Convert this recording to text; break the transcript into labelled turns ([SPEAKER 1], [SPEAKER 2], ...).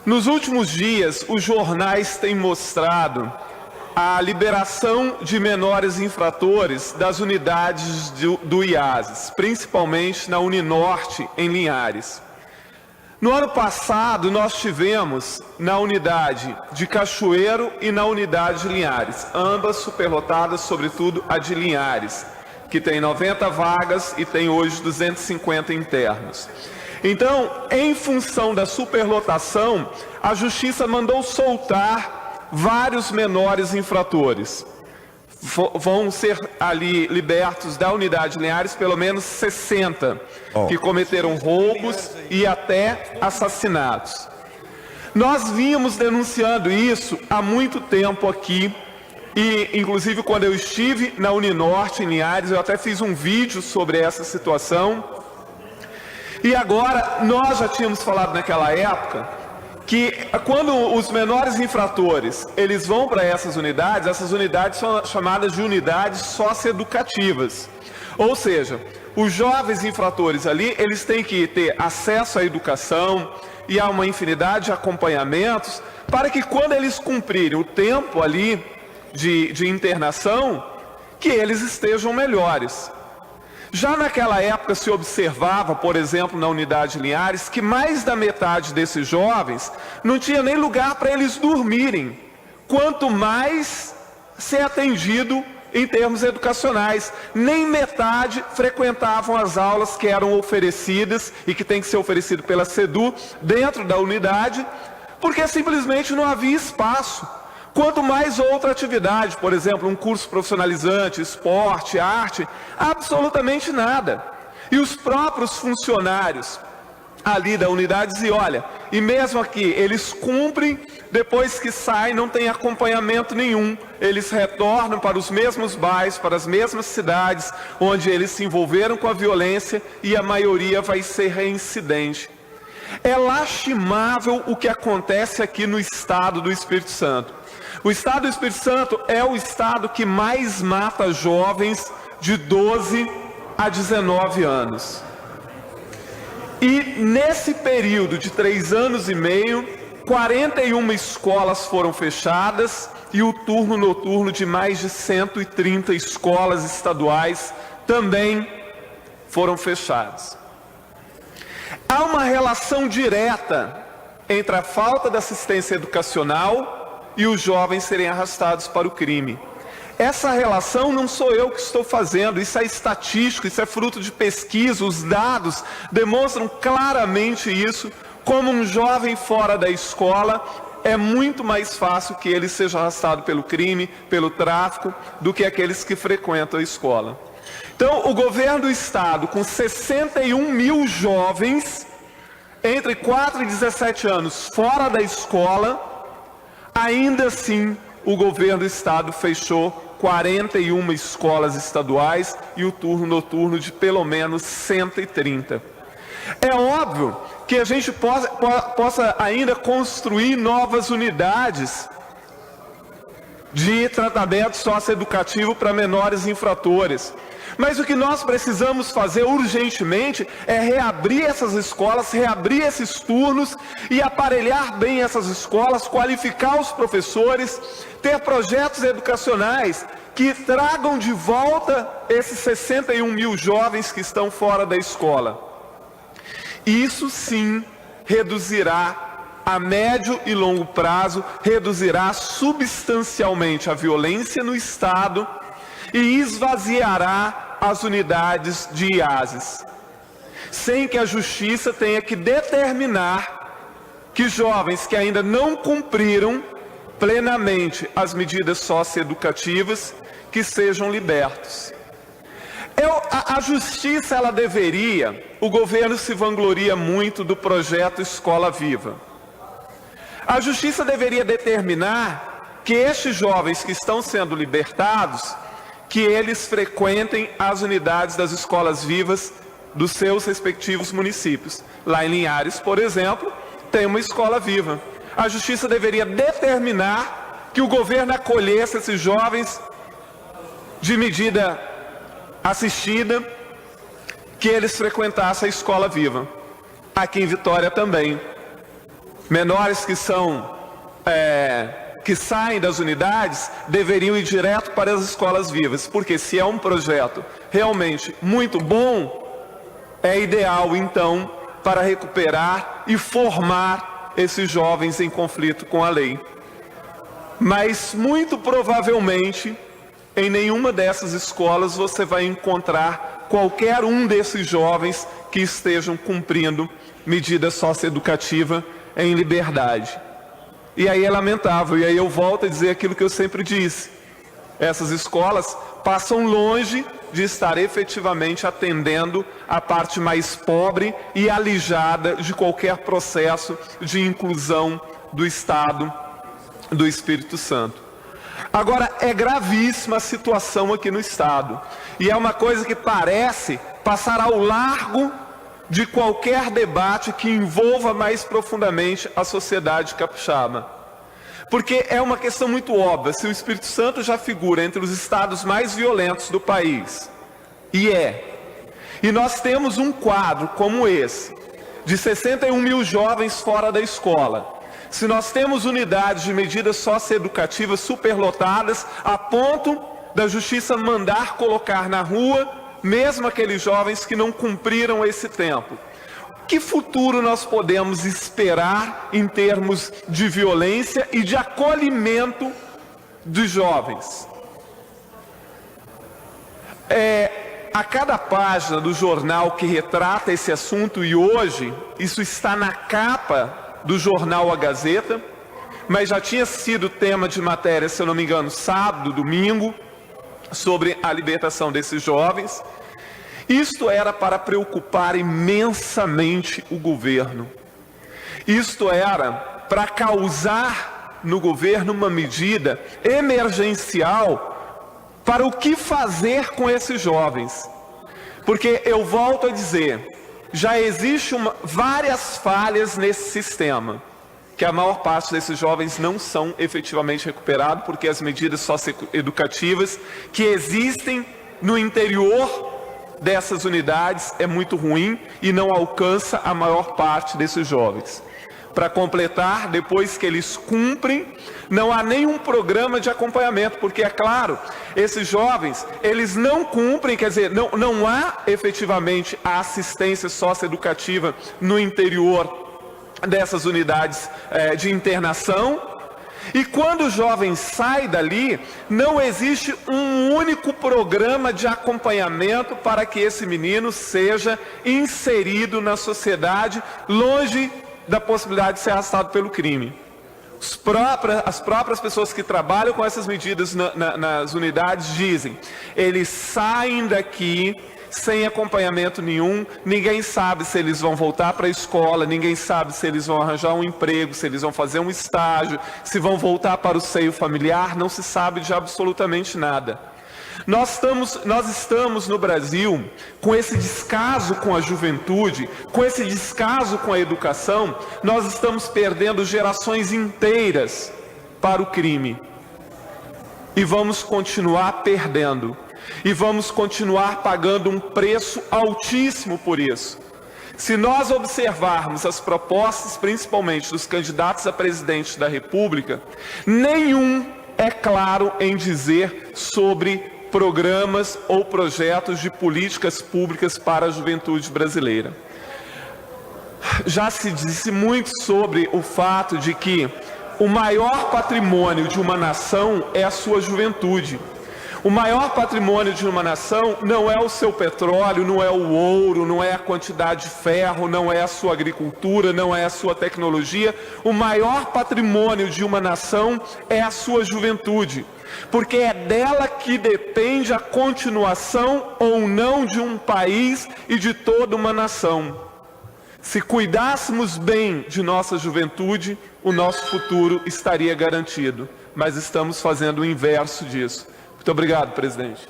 [SPEAKER 1] Nos últimos dias, os jornais têm mostrado a liberação de menores infratores das unidades do IASES, principalmente na Uninorte, em Linhares. No ano passado, nós tivemos na unidade de Cachoeiro e na unidade de Linhares, ambas superlotadas, sobretudo a de Linhares, que tem 90 vagas e tem hoje 250 internos. Então, em função da superlotação, a Justiça mandou soltar vários menores infratores. Vão ser ali libertos da unidade de Linhares pelo menos 60 que cometeram roubos e até assassinatos. Nós vínhamos denunciando isso há muito tempo aqui e, inclusive, quando eu estive na Uninorte, em Linhares, eu até fiz um vídeo sobre essa situação. E agora, nós já tínhamos falado naquela época que quando os menores infratores, eles vão para essas unidades são chamadas de unidades socioeducativas. Ou seja, os jovens infratores ali, eles têm que ter acesso à educação e a uma infinidade de acompanhamentos para que quando eles cumprirem o tempo ali de internação, que eles estejam melhores. Já naquela época se observava, por exemplo, na unidade de Linhares, que mais da metade desses jovens não tinha nem lugar para eles dormirem, quanto mais ser atendido em termos educacionais. Nem metade frequentavam as aulas que eram oferecidas e que tem que ser oferecido pela SEDU dentro da unidade, porque simplesmente não havia espaço. Quanto mais outra atividade, por exemplo, um curso profissionalizante, esporte, arte, absolutamente nada. E os próprios funcionários ali da unidade diziam, olha, e mesmo aqui, eles cumprem, depois que saem não tem acompanhamento nenhum. Eles retornam para os mesmos bairros, para as mesmas cidades, onde eles se envolveram com a violência e a maioria vai ser reincidente. É lastimável o que acontece aqui no estado do Espírito Santo. O estado do Espírito Santo é o estado que mais mata jovens de 12 a 19 anos. E nesse período de 3 anos e meio, 41 escolas foram fechadas e o turno noturno de mais de 130 escolas estaduais também foram fechados. Há uma relação direta entre a falta de assistência educacional e os jovens serem arrastados para o crime. Essa relação não sou eu que estou fazendo, isso é estatístico, isso é fruto de pesquisa, os dados demonstram claramente isso, como um jovem fora da escola, é muito mais fácil que ele seja arrastado pelo crime, pelo tráfico, do que aqueles que frequentam a escola. Então, o governo do estado, com 61 mil jovens, entre 4 e 17 anos, fora da escola, ainda assim, o governo do estado fechou 41 escolas estaduais e o turno noturno de pelo menos 130. É óbvio que a gente possa ainda construir novas unidades de tratamento socioeducativo para menores infratores. Mas o que nós precisamos fazer urgentemente é reabrir essas escolas, reabrir esses turnos e aparelhar bem essas escolas, qualificar os professores, ter projetos educacionais que tragam de volta esses 61 mil jovens que estão fora da escola. Isso sim reduzirá a médio e longo prazo, reduzirá substancialmente a violência no Estado e esvaziará as unidades de IASES, sem que a Justiça tenha que determinar que jovens que ainda não cumpriram plenamente as medidas socioeducativas que sejam libertos. A Justiça, ela deveria, o governo se vangloria muito do projeto Escola Viva. A Justiça deveria determinar que estes jovens que estão sendo libertados, que eles frequentem as unidades das escolas vivas dos seus respectivos municípios. Lá em Linhares, por exemplo, tem uma escola viva. A Justiça deveria determinar que o governo acolhesse esses jovens de medida assistida, que eles frequentassem a escola viva. Aqui em Vitória também. Menores que saem das unidades deveriam ir direto para as escolas vivas, porque se é um projeto realmente muito bom, é ideal então para recuperar e formar esses jovens em conflito com a lei. Mas muito provavelmente em nenhuma dessas escolas você vai encontrar qualquer um desses jovens que estejam cumprindo medida socioeducativa em liberdade. E aí é lamentável, e aí eu volto a dizer aquilo que eu sempre disse. Essas escolas passam longe de estar efetivamente atendendo a parte mais pobre e alijada de qualquer processo de inclusão do Estado do Espírito Santo. Agora, é gravíssima a situação aqui no Estado. E é uma coisa que parece passar ao largo de qualquer debate que envolva mais profundamente a sociedade capixaba. Porque é uma questão muito óbvia, se o Espírito Santo já figura entre os estados mais violentos do país, e nós temos um quadro como esse, de 61 mil jovens fora da escola, se nós temos unidades de medidas socioeducativas superlotadas, a ponto da justiça mandar colocar na rua mesmo aqueles jovens que não cumpriram esse tempo. Que futuro nós podemos esperar em termos de violência e de acolhimento dos jovens? A cada página do jornal que retrata esse assunto, e hoje isso está na capa do jornal A Gazeta, mas já tinha sido tema de matéria, se eu não me engano, sábado, domingo, sobre a libertação desses jovens. Isto era para preocupar imensamente o governo. Isto era para causar no governo uma medida emergencial para o que fazer com esses jovens. Porque eu volto a dizer, já existem várias falhas nesse sistema, que a maior parte desses jovens não são efetivamente recuperados, porque as medidas socioeducativas que existem no interior dessas unidades é muito ruim e não alcança a maior parte desses jovens. Para completar, depois que eles cumprem, não há nenhum programa de acompanhamento, porque é claro, esses jovens, eles não cumprem, quer dizer, não há efetivamente a assistência socioeducativa no interior dessas unidades de internação, e quando o jovem sai dali, não existe um único programa de acompanhamento para que esse menino seja inserido na sociedade, longe da possibilidade de ser arrastado pelo crime. As próprias pessoas que trabalham com essas medidas nas unidades dizem, eles saem daqui sem acompanhamento nenhum, ninguém sabe se eles vão voltar para a escola, ninguém sabe se eles vão arranjar um emprego, se eles vão fazer um estágio, se vão voltar para o seio familiar, não se sabe de absolutamente nada. Nós estamos no Brasil com esse descaso com a juventude, com esse descaso com a educação, nós estamos perdendo gerações inteiras para o crime. E vamos continuar perdendo. E vamos continuar pagando um preço altíssimo por isso. Se nós observarmos as propostas, principalmente dos candidatos a presidente da República, nenhum é claro em dizer sobre programas ou projetos de políticas públicas para a juventude brasileira. Já se disse muito sobre o fato de que o maior patrimônio de uma nação é a sua juventude. O maior patrimônio de uma nação não é o seu petróleo, não é o ouro, não é a quantidade de ferro, não é a sua agricultura, não é a sua tecnologia. O maior patrimônio de uma nação é a sua juventude, porque é dela que depende a continuação ou não de um país e de toda uma nação. Se cuidássemos bem de nossa juventude, o nosso futuro estaria garantido, mas estamos fazendo o inverso disso. Muito obrigado, presidente.